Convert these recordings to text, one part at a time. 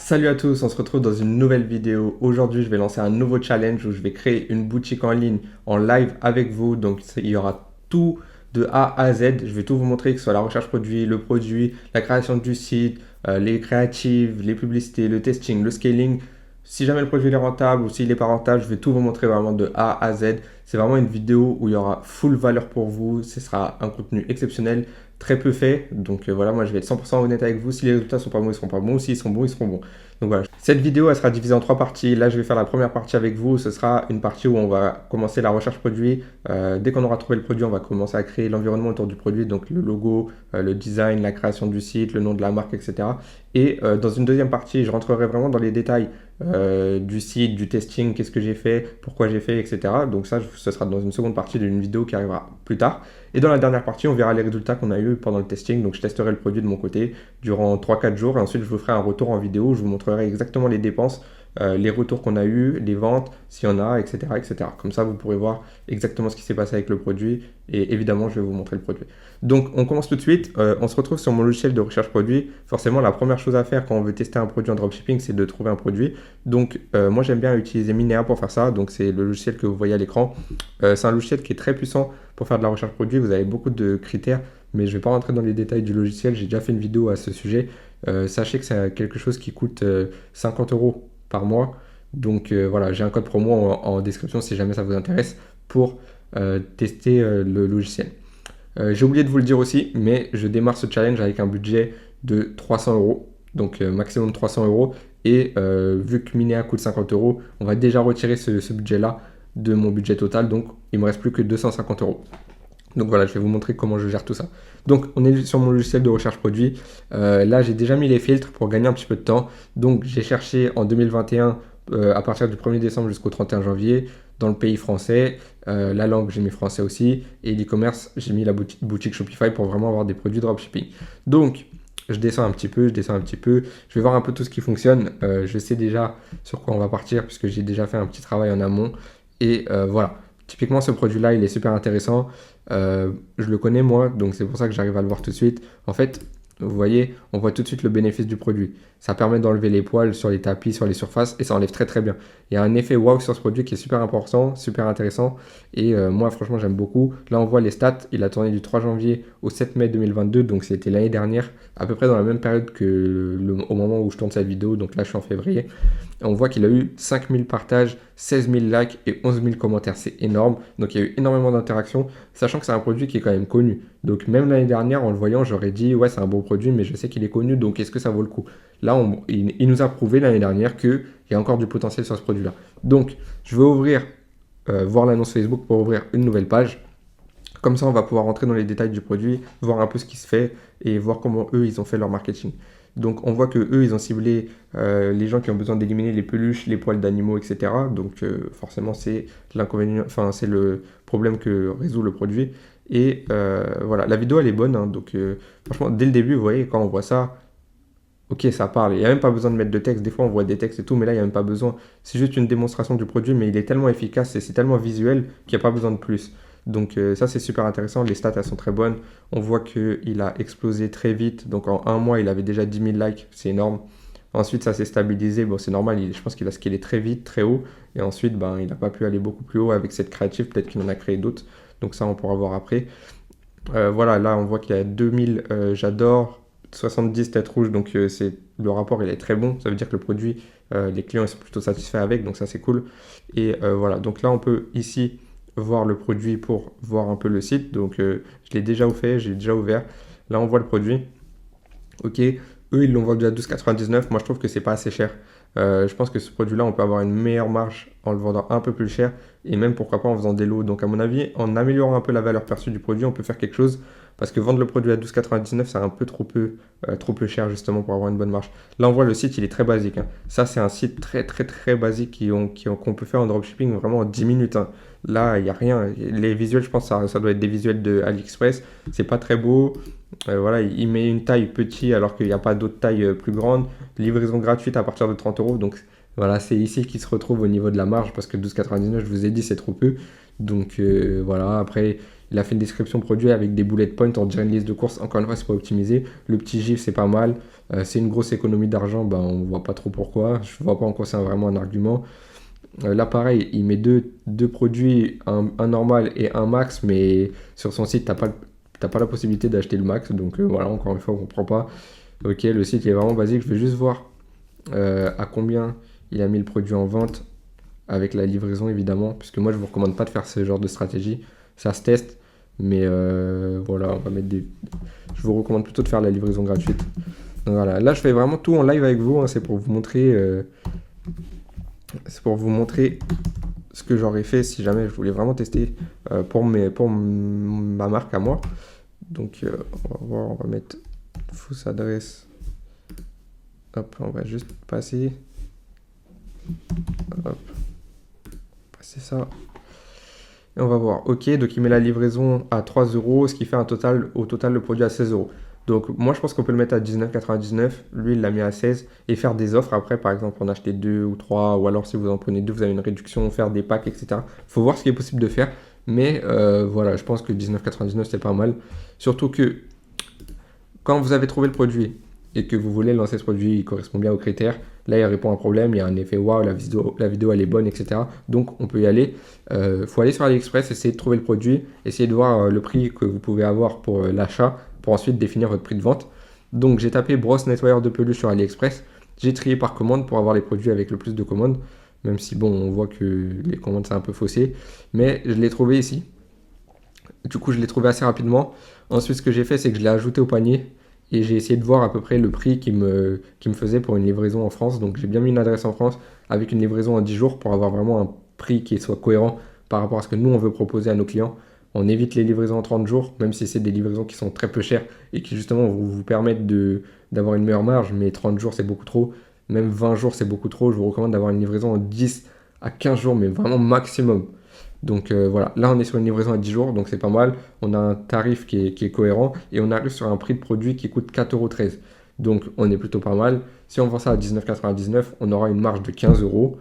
Salut à tous, on se retrouve dans une nouvelle vidéo. Aujourd'hui, je vais lancer un nouveau challenge où je vais créer une boutique en ligne en live avec vous. Donc, il y aura tout de A à Z. Je vais tout vous montrer, que ce soit la recherche produit, le produit, la création du site, les créatives, les publicités, le testing, le scaling. Si jamais le produit est rentable ou s'il n'est pas rentable, je vais tout vous montrer vraiment de A à Z. C'est vraiment une vidéo où il y aura full valeur pour vous. Ce sera un contenu exceptionnel, très peu fait. Donc voilà, moi je vais être 100% honnête avec vous. Si les résultats sont pas bons, ils seront pas bons. S'ils sont bons, ils seront bons. Donc voilà, cette vidéo elle sera divisée en trois parties. Là, je vais faire la première partie avec vous. Ce sera une partie où on va commencer la recherche produit. Dès qu'on aura trouvé le produit, on va commencer à créer l'environnement autour du produit, donc le logo, le design, la création du site, le nom de la marque, etc. Et dans une deuxième partie, je rentrerai vraiment dans les détails du site, du testing, qu'est-ce que j'ai fait, pourquoi j'ai fait, etc. Donc ça, ce sera dans une seconde partie d'une vidéo qui arrivera plus tard. Et dans la dernière partie, on verra les résultats qu'on a eu pendant le testing. Donc je testerai le produit de mon côté durant 3-4 jours et ensuite je vous ferai un retour en vidéo. Je vous montrerai exactement les dépenses, les retours qu'on a eu, les ventes, s'il y en a, etc., etc. Comme ça, vous pourrez voir exactement ce qui s'est passé avec le produit et évidemment, je vais vous montrer le produit. Donc, on commence tout de suite. On se retrouve sur mon logiciel de recherche produit. Forcément, la première chose à faire quand on veut tester un produit en dropshipping, c'est de trouver un produit. Donc, moi, j'aime bien utiliser Minea pour faire ça. Donc, c'est le logiciel que vous voyez à l'écran. C'est un logiciel qui est très puissant pour faire de la recherche produit. Vous avez beaucoup de critères, mais je ne vais pas rentrer dans les détails du logiciel. J'ai déjà fait une vidéo à ce sujet. Sachez que c'est quelque chose qui coûte 50 euros par mois. Donc voilà, j'ai un code promo en description si jamais ça vous intéresse pour tester le logiciel. J'ai oublié de vous le dire aussi, mais je démarre ce challenge avec un budget de 300 euros, donc maximum 300 euros. Et vu que Minea coûte 50 euros, on va déjà retirer ce budget-là de mon budget total, donc il me reste plus que 250 euros. Donc voilà, je vais vous montrer comment je gère tout ça. Donc on est sur mon logiciel de recherche produit. Là, j'ai déjà mis les filtres pour gagner un petit peu de temps. Donc j'ai cherché en 2021 à partir du 1er décembre jusqu'au 31 janvier dans le pays français. La langue, j'ai mis français aussi. Et l'e-commerce, j'ai mis la boutique Shopify pour vraiment avoir des produits dropshipping. Donc je descends un petit peu, je descends un petit peu. Je vais voir un peu tout ce qui fonctionne. Je sais déjà sur quoi on va partir puisque j'ai déjà fait un petit travail en amont. Et voilà. Typiquement, ce produit-là, il est super intéressant. Je le connais moi, donc c'est pour ça que j'arrive à le voir tout de suite. En fait, vous voyez, on voit tout de suite le bénéfice du produit. Ça permet d'enlever les poils sur les tapis, sur les surfaces, et ça enlève très très bien. Il y a un effet wow sur ce produit qui est super important, super intéressant, et moi franchement j'aime beaucoup. Là on voit les stats, il a tourné du 3 janvier au 7 mai 2022, donc c'était l'année dernière, à peu près dans la même période que au moment où je tourne cette vidéo, donc là je suis en février. On voit qu'il a eu 5000 partages, 16 000 likes et 11 000 commentaires. C'est énorme. Donc il y a eu énormément d'interactions, sachant que c'est un produit qui est quand même connu. Donc même l'année dernière, en le voyant, j'aurais dit ouais, c'est un bon produit, mais je sais qu'il est connu, donc est-ce que ça vaut le coup? Là, il nous a prouvé l'année dernière qu'il y a encore du potentiel sur ce produit-là. Donc je vais ouvrir, voir l'annonce Facebook pour ouvrir une nouvelle page. Comme ça, on va pouvoir rentrer dans les détails du produit, voir un peu ce qui se fait et voir comment eux, ils ont fait leur marketing. Donc on voit que eux, ils ont ciblé les gens qui ont besoin d'éliminer les peluches, les poils d'animaux, etc. Donc forcément, c'est l'inconvénient, enfin c'est le problème que résout le produit. Et voilà, la vidéo elle est bonne, hein. Donc franchement, dès le début, vous voyez, quand on voit ça, ok, ça parle. Il n'y a même pas besoin de mettre de texte. Des fois, on voit des textes et tout, mais là, il n'y a même pas besoin. C'est juste une démonstration du produit, mais il est tellement efficace et c'est tellement visuel qu'il n'y a pas besoin de plus. Donc ça, c'est super intéressant. Les stats, elles sont très bonnes. On voit qu'il a explosé très vite. Donc en un mois, il avait déjà 10 000 likes. C'est énorme. Ensuite, ça s'est stabilisé. Bon, c'est normal. Je pense qu'il a scalé très vite, très haut. Et ensuite, ben, il n'a pas pu aller beaucoup plus haut avec cette créative. Peut-être qu'il en a créé d'autres. Donc ça, on pourra voir après. Voilà, là, on voit qu'il y a 2000 j'adore, 70 têtes rouges. Donc le rapport, il est très bon. Ça veut dire que le produit, les clients, ils sont plutôt satisfaits avec. Donc ça, c'est cool. Et voilà. Donc là, on peut ici voir le produit pour voir un peu le site. Donc je l'ai déjà fait, j'ai déjà ouvert. Là on voit le produit. Ok, eux ils l'ont vendu à 12,99. Moi je trouve que c'est pas assez cher. Je pense que ce produit-là, on peut avoir une meilleure marge en le vendant un peu plus cher et même pourquoi pas en faisant des lots. Donc à mon avis, en améliorant un peu la valeur perçue du produit, on peut faire quelque chose parce que vendre le produit à 12,99, c'est un peu trop peu cher justement pour avoir une bonne marge. Là, on voit le site, il est très basique, hein. Ça, c'est un site très très très basique qu'on peut faire en dropshipping vraiment en 10 minutes, hein. Là, il n'y a rien. Les visuels, je pense que ça doit être des visuels de AliExpress. C'est pas très beau. Voilà, il met une taille petite alors qu'il n'y a pas d'autres tailles plus grandes. Livraison gratuite à partir de 30 euros. Donc voilà, c'est ici qu'il se retrouve au niveau de la marge parce que 12,99, je vous ai dit, c'est trop peu. Donc voilà, après, Il a fait une description produit avec des bullet points, on dirait une liste de courses. Encore une fois, c'est pas optimisé. Le petit gif, c'est pas mal. C'est une grosse économie d'argent, ben, on voit pas trop pourquoi. Je vois pas en quoi c'est vraiment un argument. Là, pareil, il met deux produits, un normal et un max, mais sur son site, t'as pas la possibilité d'acheter le max. Donc voilà, encore une fois, on comprend pas. Ok, le site il est vraiment basique. Je vais juste voir à combien il a mis le produit en vente avec la livraison, évidemment, puisque moi, je vous recommande pas de faire ce genre de stratégie. Ça se teste, mais voilà, on va mettre des. Je vous recommande plutôt de faire la livraison gratuite. Donc voilà, là, je fais vraiment tout en live avec vous. Hein, c'est pour vous montrer. C'est pour vous montrer ce que j'aurais fait si jamais je voulais vraiment tester pour ma marque à moi. Donc on va voir, on va mettre fausse adresse. Hop, on va juste passer. Hop, passer ça. Et on va voir. Ok, donc il met la livraison à 3 euros, ce qui fait au total le produit à 16 euros. Donc moi je pense qu'on peut le mettre à 19,99. Lui il l'a mis à 16 et faire des offres après, par exemple en acheter 2 ou 3 ou alors si vous en prenez 2 vous avez une réduction, faire des packs, etc. Faut voir ce qui est possible de faire. Mais voilà, je pense que 19,99 c'est pas mal. Surtout que quand vous avez trouvé le produit et que vous voulez lancer ce produit, il correspond bien aux critères, là il répond à un problème, il y a un effet waouh, la vidéo elle est bonne, etc. Donc on peut y aller. Faut aller sur AliExpress, essayer de trouver le produit, essayer de voir le prix que vous pouvez avoir pour l'achat, pour ensuite définir votre prix de vente. Donc j'ai tapé brosse nettoyeur de peluche sur AliExpress, j'ai trié par commande pour avoir les produits avec le plus de commandes, même si bon on voit que les commandes c'est un peu faussé, mais je l'ai trouvé ici. Du coup je l'ai trouvé assez rapidement. Ensuite ce que j'ai fait c'est que je l'ai ajouté au panier et j'ai essayé de voir à peu près le prix qui me faisait pour une livraison en France. Donc j'ai bien mis une adresse en France avec une livraison en 10 jours pour avoir vraiment un prix qui soit cohérent par rapport à ce que nous on veut proposer à nos clients. On évite les livraisons en 30 jours, même si c'est des livraisons qui sont très peu chères et qui justement vous permettent d'avoir une meilleure marge, mais 30 jours c'est beaucoup trop, même 20 jours c'est beaucoup trop. Je vous recommande d'avoir une livraison en 10 à 15 jours, mais vraiment maximum. Donc voilà, là on est sur une livraison à 10 jours, donc c'est pas mal. On a un tarif qui est cohérent et on arrive sur un prix de produit qui coûte 4,13 €. Donc on est plutôt pas mal. Si on vend ça à 19,99, on aura une marge de 15 euros,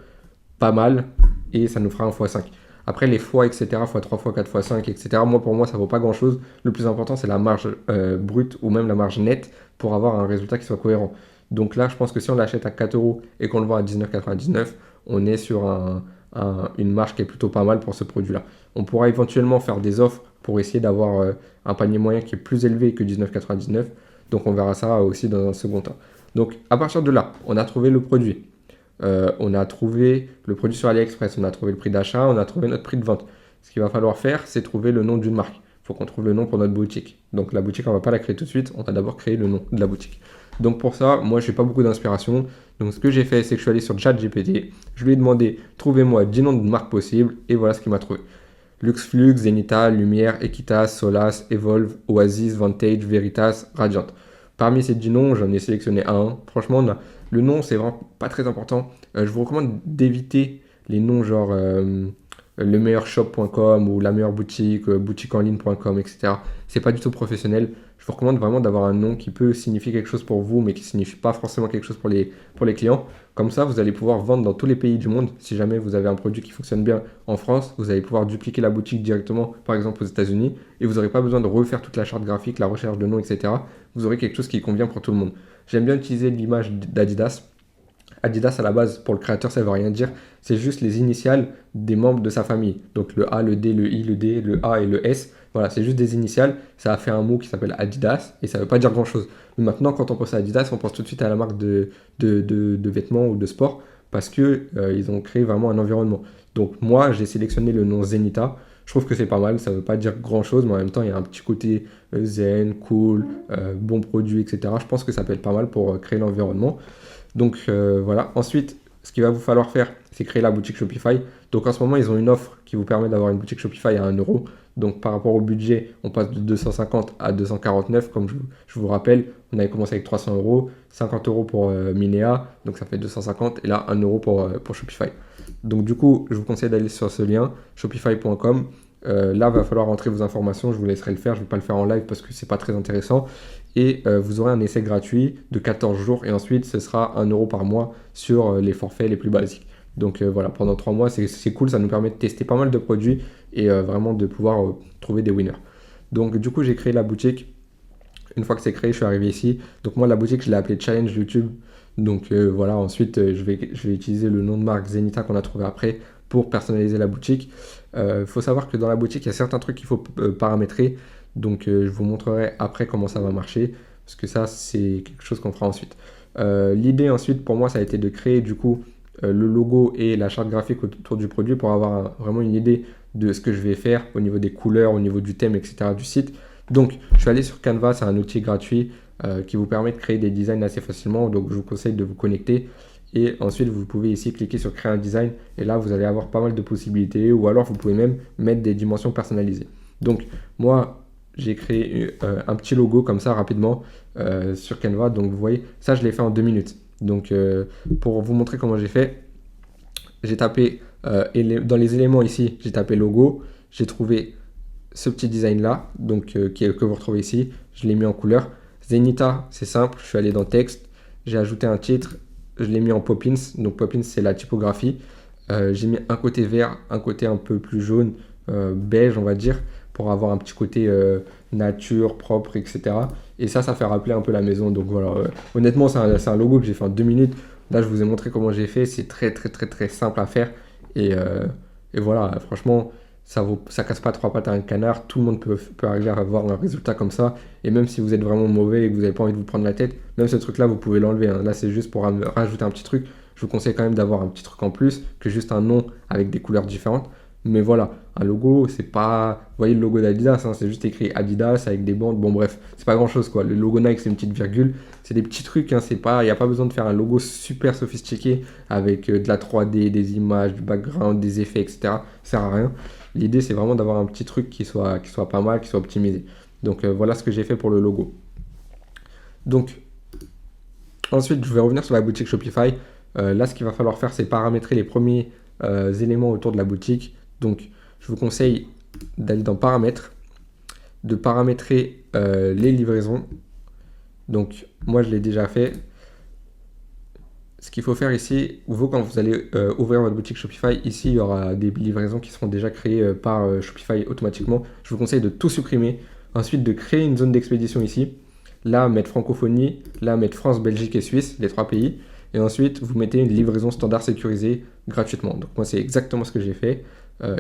pas mal, et ça nous fera un x5. Après les fois, etc., x3, x4, x5, etc., moi pour moi ça vaut pas grand chose. Le plus important c'est la marge brute ou même la marge nette pour avoir un résultat qui soit cohérent. Donc là je pense que si on l'achète à 4 euros et qu'on le vend à 19,99, on est sur une marge qui est plutôt pas mal pour ce produit-là. On pourra éventuellement faire des offres pour essayer d'avoir un panier moyen qui est plus élevé que 19,99. Donc on verra ça aussi dans un second temps. Donc à partir de là, on a trouvé le produit. On a trouvé le produit sur AliExpress, on a trouvé le prix d'achat, on a trouvé notre prix de vente. Ce qu'il va falloir faire, c'est trouver le nom d'une marque. Il faut qu'on trouve le nom pour notre boutique. Donc la boutique, on ne va pas la créer tout de suite, on va d'abord créer le nom de la boutique. Donc pour ça, moi, je n'ai pas beaucoup d'inspiration. Donc ce que j'ai fait, c'est que je suis allé sur ChatGPT, je lui ai demandé, trouvez-moi 10 noms de marques possibles, et voilà ce qu'il m'a trouvé. Luxflux, Zenita, Lumière, Equitas, Solas, Evolve, Oasis, Vantage, Veritas, Radiant. Parmi ces 10 noms, j'en ai sélectionné un. Franchement, le nom, c'est vraiment pas très important. Je vous recommande d'éviter les noms genre lemeilleurshop.com ou la meilleure boutique, boutiqueenligne.com, etc. C'est pas du tout professionnel. Je vous recommande vraiment d'avoir un nom qui peut signifier quelque chose pour vous, mais qui ne signifie pas forcément quelque chose pour les clients. Comme ça, vous allez pouvoir vendre dans tous les pays du monde. Si jamais vous avez un produit qui fonctionne bien en France, vous allez pouvoir dupliquer la boutique directement, par exemple aux États-Unis, et vous n'aurez pas besoin de refaire toute la charte graphique, la recherche de noms, etc. Vous aurez quelque chose qui convient pour tout le monde. J'aime bien utiliser l'image d'Adidas. Adidas, à la base, pour le créateur, ça ne veut rien dire. C'est juste les initiales des membres de sa famille. Donc le A, le D, le I, le D, le A et le S. Voilà, c'est juste des initiales. Ça a fait un mot qui s'appelle Adidas et ça ne veut pas dire grand-chose. Mais maintenant, quand on pense à Adidas, on pense tout de suite à la marque de vêtements ou de sport parce qu'ils ont créé vraiment un environnement. Donc moi, j'ai sélectionné le nom Zenita. Je trouve que c'est pas mal. Ça ne veut pas dire grand-chose, mais en même temps, il y a un petit côté zen, cool, bon produit, etc. Je pense que ça peut être pas mal pour créer l'environnement. Donc voilà. Ensuite, ce qu'il va vous falloir faire, c'est créer la boutique Shopify. Donc en ce moment, ils ont une offre qui vous permet d'avoir une boutique Shopify à 1 €. Donc par rapport au budget, on passe de 250 à 249. Comme je vous rappelle, on avait commencé avec 300 €, 50 € pour Minea, donc ça fait 250. Et là, 1 € pour Shopify. Donc du coup, je vous conseille d'aller sur ce lien, shopify.com. Là, il va falloir rentrer vos informations. Je vous laisserai le faire. Je ne vais pas le faire en live parce que c'est pas très intéressant. Et vous aurez un essai gratuit de 14 jours. Et ensuite, ce sera 1 € par mois sur les forfaits les plus basiques. Donc voilà, pendant 3 mois, c'est cool. Ça nous permet de tester pas mal de produits et vraiment de pouvoir trouver des winners. Donc du coup j'ai créé la boutique. Une fois que c'est créé, je suis arrivé ici. Donc moi la boutique je l'ai appelée Challenge YouTube. Donc voilà, ensuite je vais utiliser le nom de marque Zenita qu'on a trouvé après pour personnaliser la boutique. Faut savoir que dans la boutique il y a certains trucs qu'il faut paramétrer. Donc je vous montrerai après comment ça va marcher. Parce que ça c'est quelque chose qu'on fera ensuite. L'idée ensuite pour moi ça a été de créer du coup le logo et la charte graphique autour du produit pour avoir vraiment une idée de ce que je vais faire au niveau des couleurs, au niveau du thème, etc. du site. Donc, je suis allé sur Canva, c'est un outil gratuit qui vous permet de créer des designs assez facilement. Donc, je vous conseille de vous connecter. Et ensuite, vous pouvez ici cliquer sur créer un design. Et là, vous allez avoir pas mal de possibilités. Ou alors, vous pouvez même mettre des dimensions personnalisées. Donc, moi, j'ai créé un petit logo comme ça rapidement sur Canva. Donc, vous voyez, ça, je l'ai fait en 2 minutes. Donc, pour vous montrer comment j'ai fait, j'ai tapé dans les éléments ici, j'ai tapé logo. J'ai trouvé ce petit design là, donc que vous retrouvez ici, je l'ai mis en couleur. Zenita, c'est simple, je suis allé dans texte, j'ai ajouté un titre, je l'ai mis en Poppins, donc Poppins c'est la typographie. J'ai mis un côté vert, un côté un peu plus jaune, beige on va dire, pour avoir un petit côté nature, propre, etc. Et ça fait rappeler un peu la maison, donc voilà. Honnêtement, c'est un logo que j'ai fait en 2 minutes. Là, je vous ai montré comment j'ai fait, c'est très très très très simple à faire. Et voilà, franchement, ça casse pas trois pattes à un canard. Tout le monde peut arriver à avoir un résultat comme ça. Et même si vous êtes vraiment mauvais et que vous n'avez pas envie de vous prendre la tête, même ce truc-là, vous pouvez l'enlever, hein. Là, c'est juste pour rajouter un petit truc. Je vous conseille quand même d'avoir un petit truc en plus que juste un nom avec des couleurs différentes. Mais voilà, un logo, c'est pas. Vous voyez le logo d'Adidas, hein, c'est juste écrit Adidas avec des bandes. Bon, bref, c'est pas grand chose quoi. Le logo Nike, c'est une petite virgule. C'est des petits trucs, hein, il n'y a pas besoin de faire un logo super sophistiqué avec de la 3D, des images, du background, des effets, etc. Ça sert à rien. L'idée, c'est vraiment d'avoir un petit truc qui soit pas mal, qui soit optimisé. Donc voilà ce que j'ai fait pour le logo. Donc ensuite, je vais revenir sur la boutique Shopify. Là, ce qu'il va falloir faire, c'est paramétrer les premiers éléments autour de la boutique. Donc, je vous conseille d'aller dans Paramètres, de paramétrer les livraisons. Donc, moi, je l'ai déjà fait. Ce qu'il faut faire ici, vous, quand vous allez ouvrir votre boutique Shopify, ici, il y aura des livraisons qui seront déjà créées par Shopify automatiquement. Je vous conseille de tout supprimer. Ensuite, de créer une zone d'expédition ici. Là, mettre francophonie. Là, mettre France, Belgique et Suisse, les 3 pays. Et ensuite, vous mettez une livraison standard sécurisée gratuitement. Donc, moi, c'est exactement ce que j'ai fait.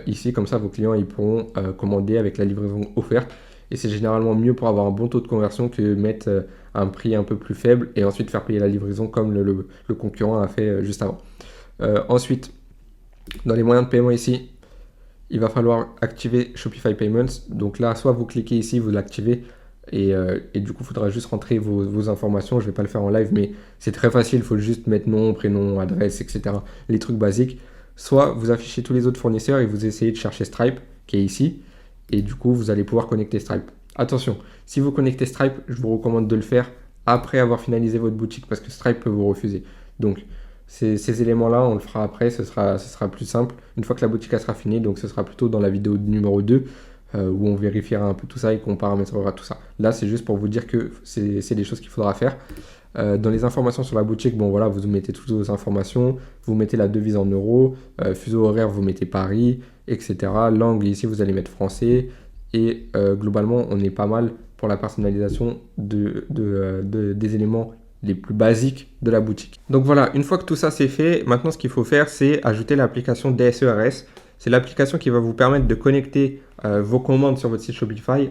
Ici, comme ça, vos clients ils pourront commander avec la livraison offerte. Et c'est généralement mieux pour avoir un bon taux de conversion que mettre un prix un peu plus faible et ensuite faire payer la livraison comme le concurrent a fait juste avant. Ensuite, dans les moyens de paiement ici, il va falloir activer Shopify Payments. Donc là, soit vous cliquez ici, vous l'activez et du coup, il faudra juste rentrer vos informations. Je ne vais pas le faire en live, mais c'est très facile. Il faut juste mettre nom, prénom, adresse, etc. Les trucs basiques. Soit vous affichez tous les autres fournisseurs et vous essayez de chercher Stripe, qui est ici. Et du coup, vous allez pouvoir connecter Stripe. Attention, si vous connectez Stripe, je vous recommande de le faire après avoir finalisé votre boutique parce que Stripe peut vous refuser. Donc, ces éléments-là, on le fera après, ce sera plus simple. Une fois que la boutique sera finie, donc ce sera plutôt dans la vidéo numéro 2 où on vérifiera un peu tout ça et qu'on paramétrera tout ça. Là, c'est juste pour vous dire que c'est des choses qu'il faudra faire. Dans les informations sur la boutique, bon voilà, vous mettez toutes vos informations, vous mettez la devise en euros, fuseau horaire, vous mettez Paris, etc. Langue, ici vous allez mettre français, et globalement on est pas mal pour la personnalisation des éléments les plus basiques de la boutique. Donc voilà, une fois que tout ça c'est fait, maintenant ce qu'il faut faire c'est ajouter l'application DSERS. C'est l'application qui va vous permettre de connecter vos commandes sur votre site Shopify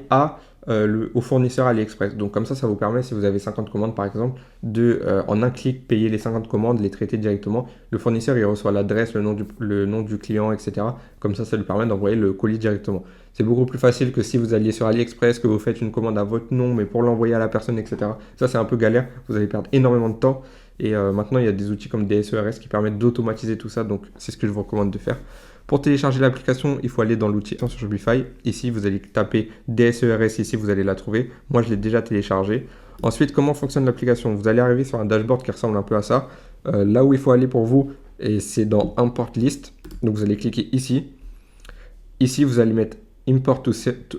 au fournisseur AliExpress. Donc comme ça vous permet, si vous avez 50 commandes par exemple, de en un clic payer les 50 commandes, les traiter directement. Le fournisseur il reçoit l'adresse, le nom du client, etc. Comme ça lui permet d'envoyer le colis directement. C'est beaucoup plus facile que si vous alliez sur AliExpress, que vous faites une commande à votre nom, mais pour l'envoyer à la personne, etc. Ça c'est un peu galère, vous allez perdre énormément de temps. Et maintenant il y a des outils comme DSERS qui permettent d'automatiser tout ça, donc c'est ce que je vous recommande de faire. Pour télécharger l'application, il faut aller dans l'outil sur Shopify. Ici, vous allez taper DSERS, ici, vous allez la trouver. Moi, je l'ai déjà téléchargé. Ensuite, comment fonctionne l'application? Vous allez arriver sur un dashboard qui ressemble un peu à ça. Là où il faut aller pour vous, et c'est dans Import List. Donc, vous allez cliquer ici. Ici, vous allez mettre Import to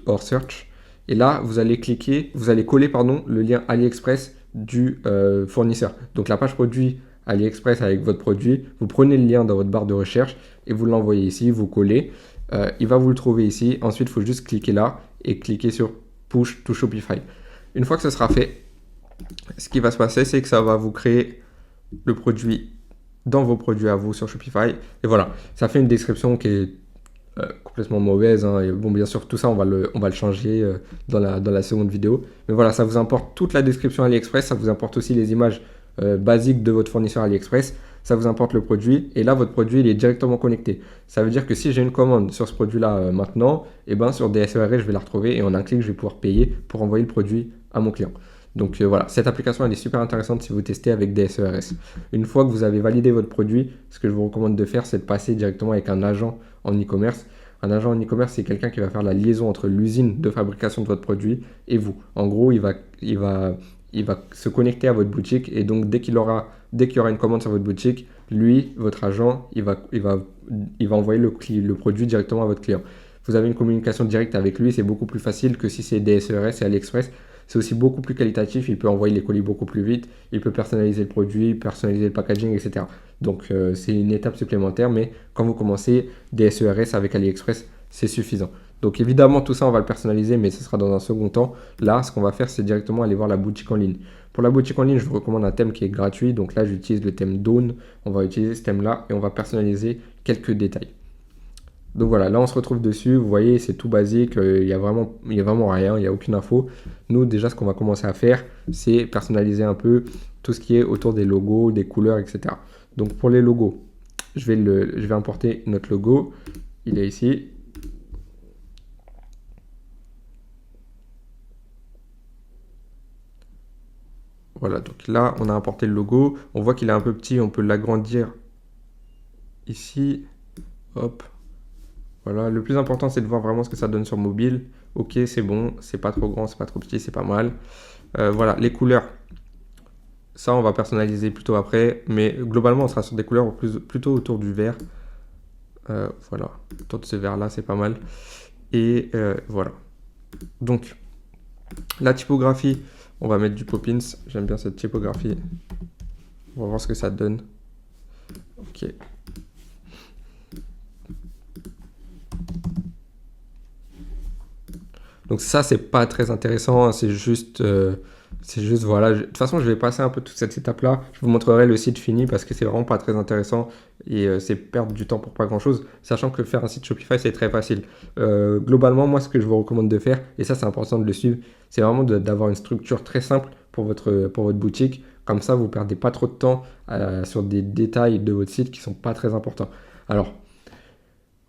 or Search. Et là, vous allez coller le lien AliExpress du fournisseur. Donc, la page produit AliExpress avec votre produit, vous prenez le lien dans votre barre de recherche et vous l'envoyez ici, vous collez il va vous le trouver ici. Ensuite, il faut juste cliquer là et cliquer sur Push to Shopify. Une fois que ce sera fait, ce qui va se passer, c'est que ça va vous créer le produit dans vos produits à vous sur Shopify. Et voilà, ça fait une description qui est complètement mauvaise, hein. Et bon, bien sûr, tout ça, on va le changer dans la seconde vidéo. Mais voilà, ça vous importe toute la description AliExpress, ça vous importe aussi les images basiques de votre fournisseur AliExpress, ça vous importe le produit. Et là, votre produit, il est directement connecté. Ça veut dire que si j'ai une commande sur ce produit-là maintenant, et ben sur DSERS, je vais la retrouver et en un clic, je vais pouvoir payer pour envoyer le produit à mon client. Donc voilà, cette application, elle est super intéressante si vous testez avec DSERS. Une fois que vous avez validé votre produit, ce que je vous recommande de faire, c'est de passer directement avec un agent en e-commerce. Un agent en e-commerce, c'est quelqu'un qui va faire la liaison entre l'usine de fabrication de votre produit et vous. En gros, il va se connecter à votre boutique et donc dès qu'il y aura une commande sur votre boutique, lui, votre agent, il va envoyer le produit directement à votre client. Vous avez une communication directe avec lui, c'est beaucoup plus facile que si c'est DSERS et AliExpress. C'est aussi beaucoup plus qualitatif, il peut envoyer les colis beaucoup plus vite, il peut personnaliser le produit, personnaliser le packaging, etc. Donc c'est une étape supplémentaire, mais quand vous commencez DSERS avec AliExpress, c'est suffisant. Donc évidemment, tout ça, on va le personnaliser, mais ce sera dans un second temps. Là, ce qu'on va faire, c'est directement aller voir la boutique en ligne. Pour la boutique en ligne, je vous recommande un thème qui est gratuit. Donc là, j'utilise le thème Dawn. On va utiliser ce thème-là et on va personnaliser quelques détails. Donc voilà, là on se retrouve dessus, vous voyez, c'est tout basique, il y a vraiment rien, il n'y a aucune info. Nous déjà, ce qu'on va commencer à faire, c'est personnaliser un peu tout ce qui est autour des logos, des couleurs, etc. Donc pour les logos, je vais importer notre logo, il est ici. Voilà, donc là on a importé le logo, on voit qu'il est un peu petit, on peut l'agrandir ici, hop. Voilà, le plus important, c'est de voir vraiment ce que ça donne sur mobile. Ok, c'est bon, c'est pas trop grand, c'est pas trop petit, c'est pas mal. Voilà, les couleurs, ça, on va personnaliser plutôt après. Mais globalement, on sera sur des couleurs plutôt autour du vert. Voilà, autour de ce vert-là, c'est pas mal. Et voilà. Donc, la typographie, on va mettre du Poppins. J'aime bien cette typographie. On va voir ce que ça donne. Ok. Donc ça, c'est pas très intéressant, hein, c'est juste voilà. De toute façon, je vais passer un peu toute cette étape-là. Je vous montrerai le site fini parce que c'est vraiment pas très intéressant et c'est perdre du temps pour pas grand-chose, sachant que faire un site Shopify, c'est très facile. Globalement, moi, ce que je vous recommande de faire, et ça, c'est important de le suivre, c'est vraiment d'avoir une structure très simple pour votre boutique. Comme ça, vous perdez pas trop de temps sur des détails de votre site qui sont pas très importants. Alors,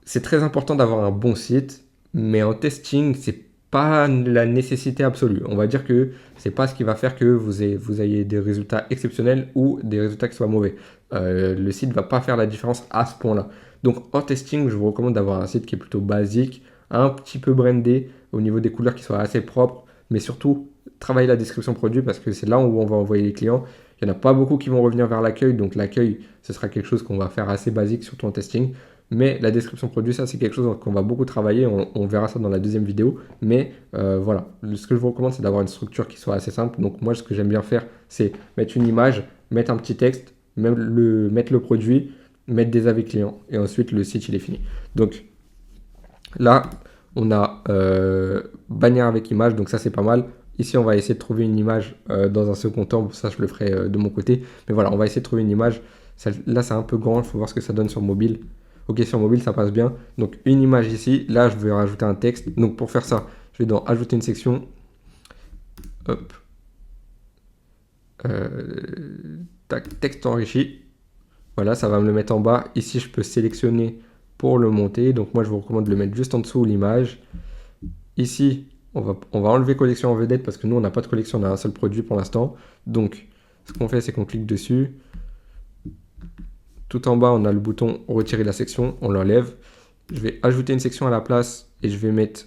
c'est très important d'avoir un bon site, mais en testing, c'est pas la nécessité absolue. On va dire que c'est pas ce qui va faire que vous ayez des résultats exceptionnels ou des résultats qui soient mauvais. Le site va pas faire la différence à ce point-là. Donc en testing, je vous recommande d'avoir un site qui est plutôt basique, un petit peu brandé au niveau des couleurs qui soient assez propres, mais surtout travailler la description produit parce que c'est là où on va envoyer les clients. Il n'y en a pas beaucoup qui vont revenir vers l'accueil, donc l'accueil, ce sera quelque chose qu'on va faire assez basique, surtout en testing. Mais la description produit, ça c'est quelque chose qu'on va beaucoup travailler, on verra ça dans la deuxième vidéo. Mais voilà, ce que je vous recommande c'est d'avoir une structure qui soit assez simple. Donc moi ce que j'aime bien faire c'est mettre une image, mettre un petit texte, mettre le produit, mettre des avis clients et ensuite le site il est fini. Donc là on a bannière avec image, donc ça c'est pas mal. Ici on va essayer de trouver une image dans un second temps, ça je le ferai de mon côté. Mais voilà, on va essayer de trouver une image. Là c'est un peu grand, il faut voir ce que ça donne sur mobile. Ok, sur mobile, ça passe bien. Donc, une image ici. Là, je vais rajouter un texte. Donc, pour faire ça, je vais dans Ajouter une section. Hop. Texte enrichi. Voilà, ça va me le mettre en bas. Ici, je peux sélectionner pour le monter. Donc, moi, je vous recommande de le mettre juste en dessous l'image. Ici, on va enlever collection en vedette parce que nous, on n'a pas de collection, on a un seul produit pour l'instant. Donc, ce qu'on fait, c'est qu'on clique dessus. Tout en bas, on a le bouton retirer la section, on l'enlève. Je vais ajouter une section à la place et je vais mettre...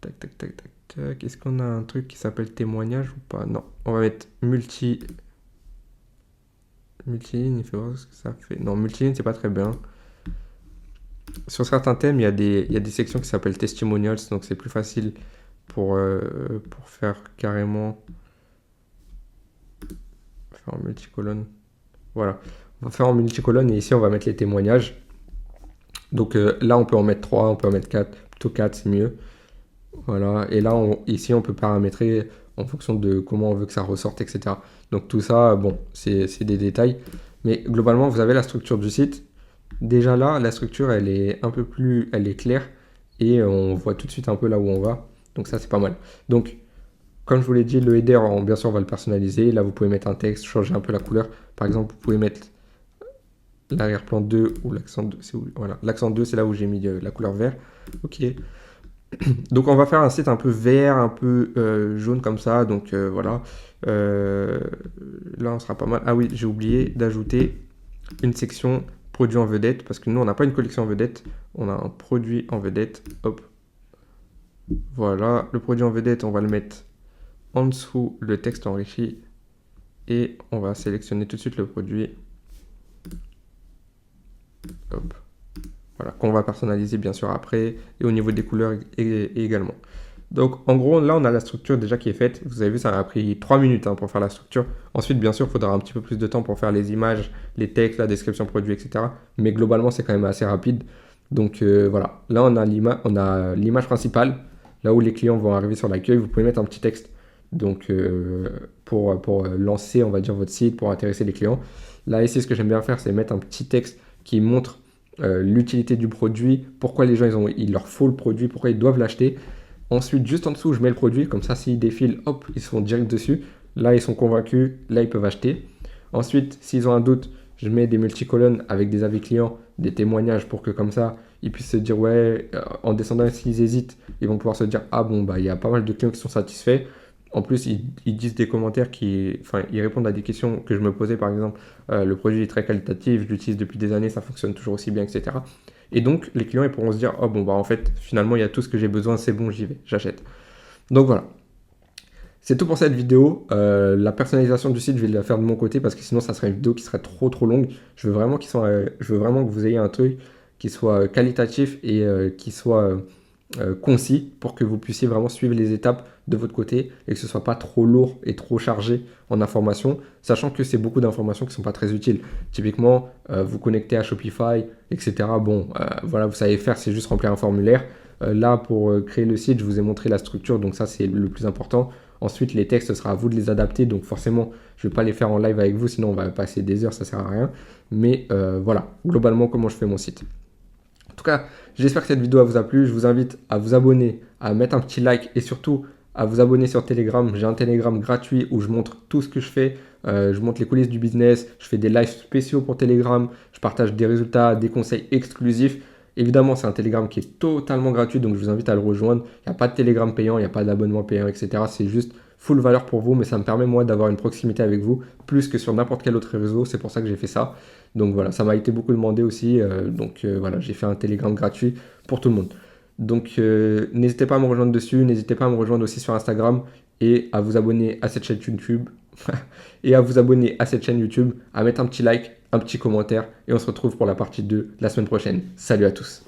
tac, tac, tac, tac, tac. Est-ce qu'on a un truc qui s'appelle témoignage ou pas? Non, on va mettre multiligne, il faut voir ce que ça fait. Non, multiligne, c'est pas très bien. Sur certains thèmes, il y a des sections qui s'appellent testimonials, donc c'est plus facile pour faire carrément... Faire en multicolonne. Voilà, on va faire en multicolonne et ici on va mettre les témoignages. Donc là, on peut en mettre 3, on peut en mettre 4, plutôt 4, c'est mieux. Voilà, et là, ici, on peut paramétrer en fonction de comment on veut que ça ressorte, etc. Donc tout ça, bon, c'est des détails. Mais globalement, vous avez la structure du site. Déjà là, la structure, elle est un peu plus, elle est claire et on voit tout de suite un peu là où on va. Donc ça, c'est pas mal. Donc, comme je vous l'ai dit, le header, bien sûr, on va le personnaliser. Là, vous pouvez mettre un texte, changer un peu la couleur. Par exemple, vous pouvez mettre l'arrière-plan 2 ou l'accent 2. Voilà, l'accent 2, c'est là où j'ai mis la couleur vert. Ok. Donc on va faire un site un peu vert, un peu jaune comme ça. Donc voilà. Euh, Là, on sera pas mal. Ah oui, j'ai oublié d'ajouter une section produit en vedette parce que nous, on n'a pas une collection en vedette. On a un produit en vedette. Hop. Voilà. Le produit en vedette, on va le mettre en dessous le texte enrichi. Et on va sélectionner tout de suite le produit. Hop. Voilà, qu'on va personnaliser bien sûr après, et au niveau des couleurs également. Donc en gros, là on a la structure déjà qui est faite. Vous avez vu, ça a pris 3 minutes pour faire la structure. Ensuite, bien sûr, il faudra un petit peu plus de temps pour faire les images, les textes, la description produit, etc. Mais globalement, c'est quand même assez rapide. Donc voilà, là on a l'image principale, là où les clients vont arriver sur l'accueil. Vous pouvez mettre un petit texte donc, pour lancer, on va dire, votre site, pour intéresser les clients. Là ici, ce que j'aime bien faire, c'est mettre un petit texte qui montre l'utilité du produit, pourquoi les gens il leur faut le produit, pourquoi ils doivent l'acheter. Ensuite, juste en dessous, je mets le produit, comme ça, s'ils défilent, hop, ils sont direct dessus. Là, ils sont convaincus, là, ils peuvent acheter. Ensuite, s'ils ont un doute, je mets des multicolonnes avec des avis clients, des témoignages pour que comme ça, ils puissent se dire, ouais, en descendant, s'ils hésitent, ils vont pouvoir se dire, ah bon, bah, il y a pas mal de clients qui sont satisfaits. En plus, ils disent des commentaires enfin, ils répondent à des questions que je me posais, par exemple, le produit est très qualitatif, je l'utilise depuis des années, ça fonctionne toujours aussi bien, etc. Et donc, les clients, ils pourront se dire, oh bon, bah en fait, finalement, il y a tout ce que j'ai besoin, c'est bon, j'y vais, j'achète. Donc voilà. C'est tout pour cette vidéo. La personnalisation du site, je vais la faire de mon côté parce que sinon, ça serait une vidéo qui serait trop longue. Je veux vraiment que vous ayez un truc qui soit qualitatif et qui soit concis pour que vous puissiez vraiment suivre les étapes de votre côté et que ce soit pas trop lourd et trop chargé en informations, sachant que c'est beaucoup d'informations qui sont pas très utiles. Typiquement, vous connecter à Shopify, etc. Bon, voilà, vous savez faire, c'est juste remplir un formulaire. Là, pour créer le site, je vous ai montré la structure, donc ça, c'est le plus important. Ensuite, les textes, ce sera à vous de les adapter, donc forcément, je ne vais pas les faire en live avec vous, sinon on va passer des heures, ça sert à rien. Mais voilà, globalement, comment je fais mon site. En tout cas, j'espère que cette vidéo vous a plu. Je vous invite à vous abonner, à mettre un petit like et surtout à vous abonner sur Telegram. J'ai un Telegram gratuit où je montre tout ce que je fais. Je montre les coulisses du business. Je fais des lives spéciaux pour Telegram. Je partage des résultats, des conseils exclusifs. Évidemment, c'est un Telegram qui est totalement gratuit, donc je vous invite à le rejoindre. Il n'y a pas de Telegram payant, il n'y a pas d'abonnement payant, etc. C'est juste full valeur pour vous, mais ça me permet moi d'avoir une proximité avec vous plus que sur n'importe quel autre réseau. C'est pour ça que j'ai fait ça. Donc voilà, ça m'a été beaucoup demandé aussi. Voilà, j'ai fait un Telegram gratuit pour tout le monde. Donc n'hésitez pas à me rejoindre dessus, n'hésitez pas à me rejoindre aussi sur Instagram et à vous abonner à cette chaîne YouTube et à vous abonner à cette chaîne YouTube, à mettre un petit like, un petit commentaire et on se retrouve pour la partie 2 la semaine prochaine. Salut à tous.